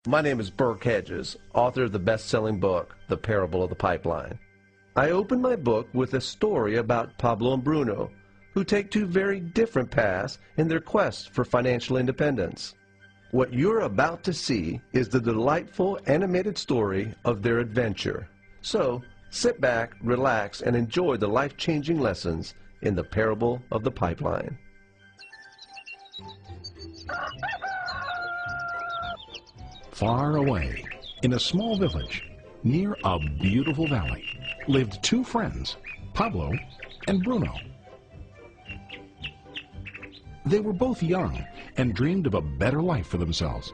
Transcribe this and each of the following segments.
My name is Burke Hedges, author of the best-selling book, The Parable of the Pipeline. I open my book with a story about Pablo and Bruno, who take two very different paths in their quest for financial independence. What you're about to see is the delightful animated story of their adventure. So, sit back, relax, and enjoy the life-changing lessons in The Parable of the Pipeline. Far away, in a small village, near a beautiful valley, lived two friends, Pablo and Bruno. They were both young and dreamed of a better life for themselves.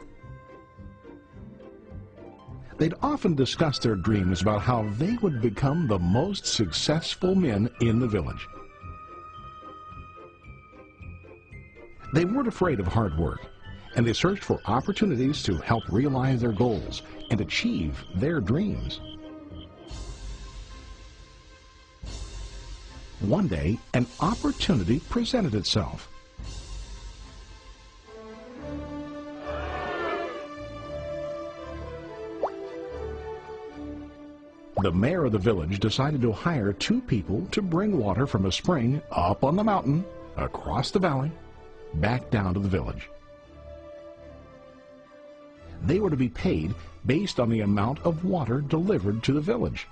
They'd often discussed their dreams about how they would become the most successful men in the village. They weren't afraid of hard work, and they searched for opportunities to help realize their goals and achieve their dreams. One day, an opportunity presented itself. The mayor of the village decided to hire two people to bring water from a spring up on the mountain, across the valley, back down to the village. They were to be paid based on the amount of water delivered to the village.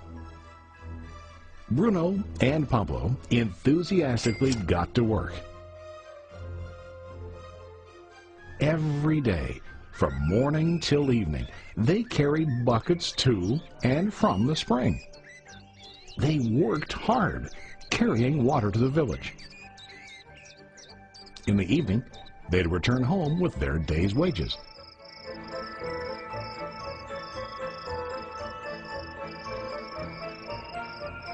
Bruno and Pablo enthusiastically got to work. Every day, from morning till evening, they carried buckets to and from the spring. They worked hard, carrying water to the village. In the evening, they'd return home with their day's wages.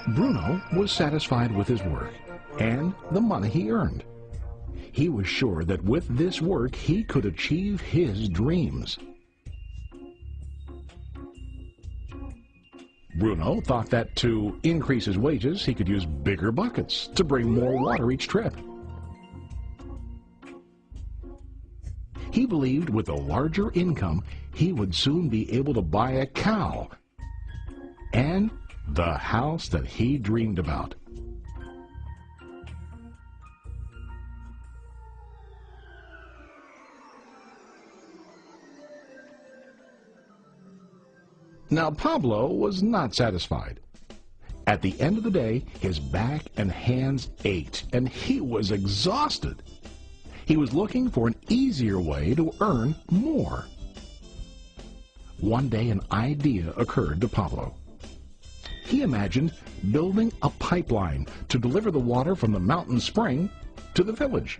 Bruno was satisfied with his work and the money he earned. He was sure that with this work he could achieve his dreams. Bruno thought that to increase his wages he could use bigger buckets to bring more water each trip. He believed with a larger income he would soon be able to buy a cow and the house that he dreamed about. Now Pablo was not satisfied. At the end of the day, his back and hands ached, and he was exhausted. He was looking for an easier way to earn more. One day an idea occurred to Pablo. He imagined building a pipeline to deliver the water from the mountain spring to the village.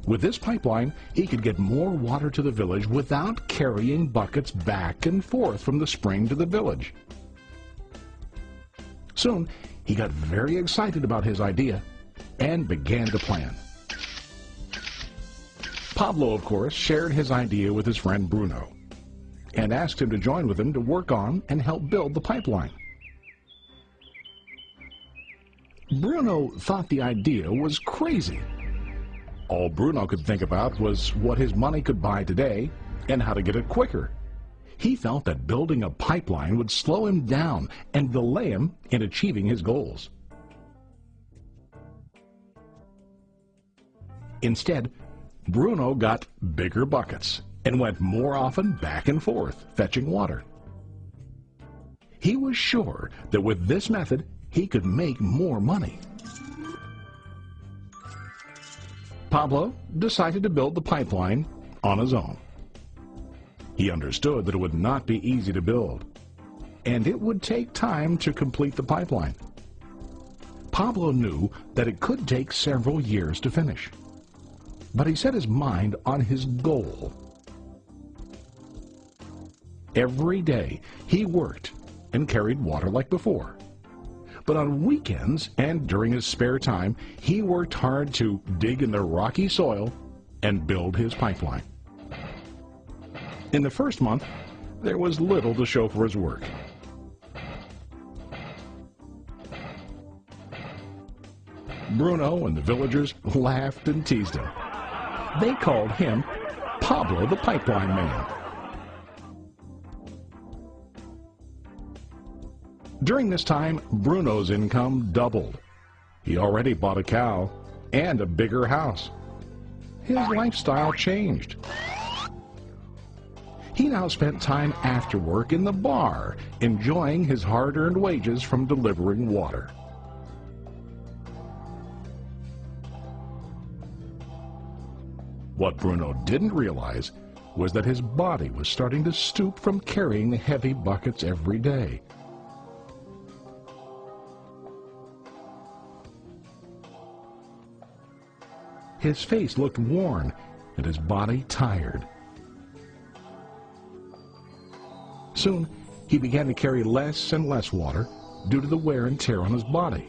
With this pipeline, he could get more water to the village without carrying buckets back and forth from the spring to the village. Soon, he got very excited about his idea and began to plan. Pablo, of course, shared his idea with his friend Bruno and asked him to join with him to work on and help build the pipeline. Bruno thought the idea was crazy. All Bruno could think about was what his money could buy today and how to get it quicker. He felt that building a pipeline would slow him down and delay him in achieving his goals. Instead, Bruno got bigger buckets and went more often back and forth fetching water. He was sure that with this method he could make more money. Pablo decided to build the pipeline on his own. He understood that it would not be easy to build, and it would take time to complete the pipeline. Pablo knew that it could take several years to finish, but he set his mind on his goal. Every day he worked and carried water like before. But on weekends and during his spare time, he worked hard to dig in the rocky soil and build his pipeline. In the first month, there was little to show for his work. Bruno and the villagers laughed and teased him. They called him Pablo the Pipeline Man. During this time, Bruno's income doubled. He already bought a cow and a bigger house. His lifestyle changed. He now spent time after work in the bar, enjoying his hard-earned wages from delivering water. What Bruno didn't realize was that his body was starting to stoop from carrying the heavy buckets every day. His face looked worn and his body tired. Soon, he began to carry less and less water due to the wear and tear on his body.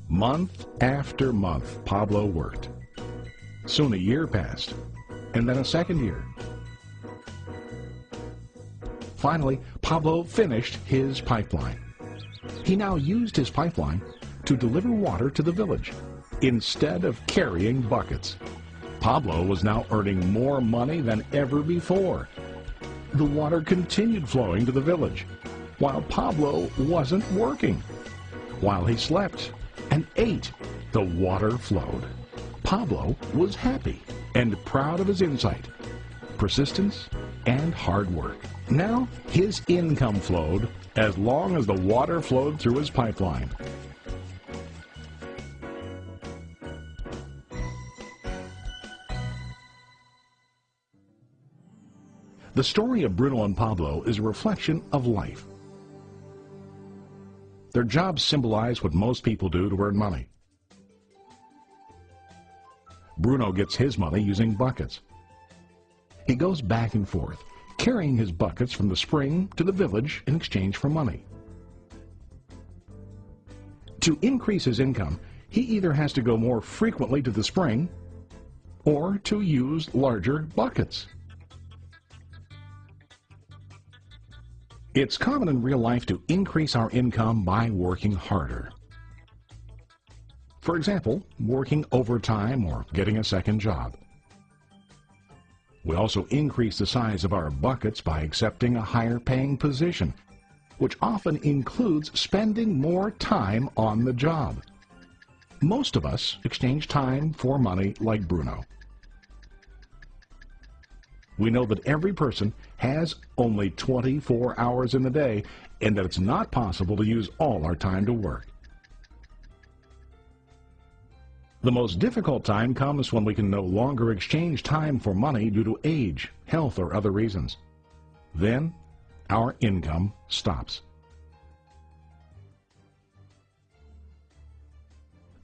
Month after month, Pablo worked. Soon a year passed, and then a second year. Finally, Pablo finished his pipeline. He now used his pipeline to deliver water to the village instead of carrying buckets. Pablo was now earning more money than ever before. The water continued flowing to the village, while Pablo wasn't working. While he slept and ate, the water flowed. Pablo was happy and proud of his insight, persistence, and hard work. Now his income flowed as long as the water flowed through his pipeline. The story of Bruno and Pablo is a reflection of life. Their jobs symbolize what most people do to earn money. Bruno gets his money using buckets. He goes back and forth, carrying his buckets from the spring to the village in exchange for money. To increase his income, he either has to go more frequently to the spring or to use larger buckets. It's common in real life to increase our income by working harder. For example, working overtime or getting a second job. We also increase the size of our buckets by accepting a higher paying position, which often includes spending more time on the job. Most of us exchange time for money like Bruno. We know that every person has only 24 hours in the day and that it's not possible to use all our time to work. The most difficult time comes when we can no longer exchange time for money due to age, health, or other reasons. Then, our income stops.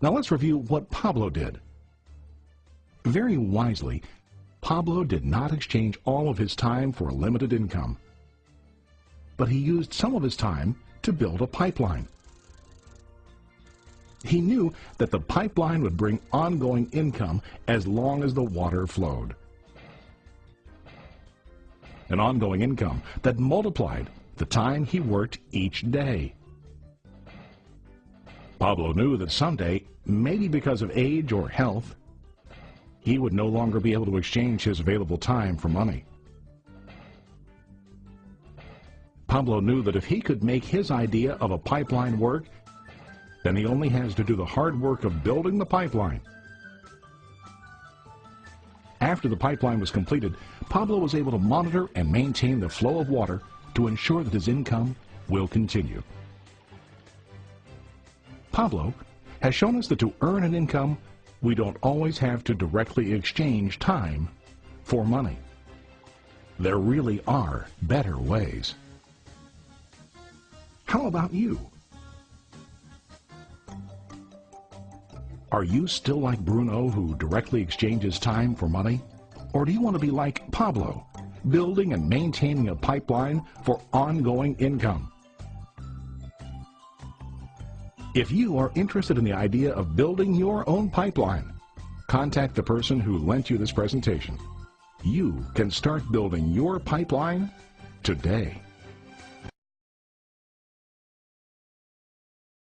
Now let's review what Pablo did. Very wisely, Pablo did not exchange all of his time for a limited income, but he used some of his time to build a pipeline. He knew that the pipeline would bring ongoing income as long as the water flowed. An ongoing income that multiplied the time he worked each day. Pablo knew that someday, maybe because of age or health, he would no longer be able to exchange his available time for money. Pablo knew that if he could make his idea of a pipeline work, then he only has to do the hard work of building the pipeline. After the pipeline was completed, Pablo was able to monitor and maintain the flow of water to ensure that his income will continue. Pablo has shown us that to earn an income, we don't always have to directly exchange time for money. There really are better ways. How about you? Are you still like Bruno, who directly exchanges time for money? Or do you want to be like Pablo, building and maintaining a pipeline for ongoing income? If you are interested in the idea of building your own pipeline, contact the person who lent you this presentation. You can start building your pipeline today.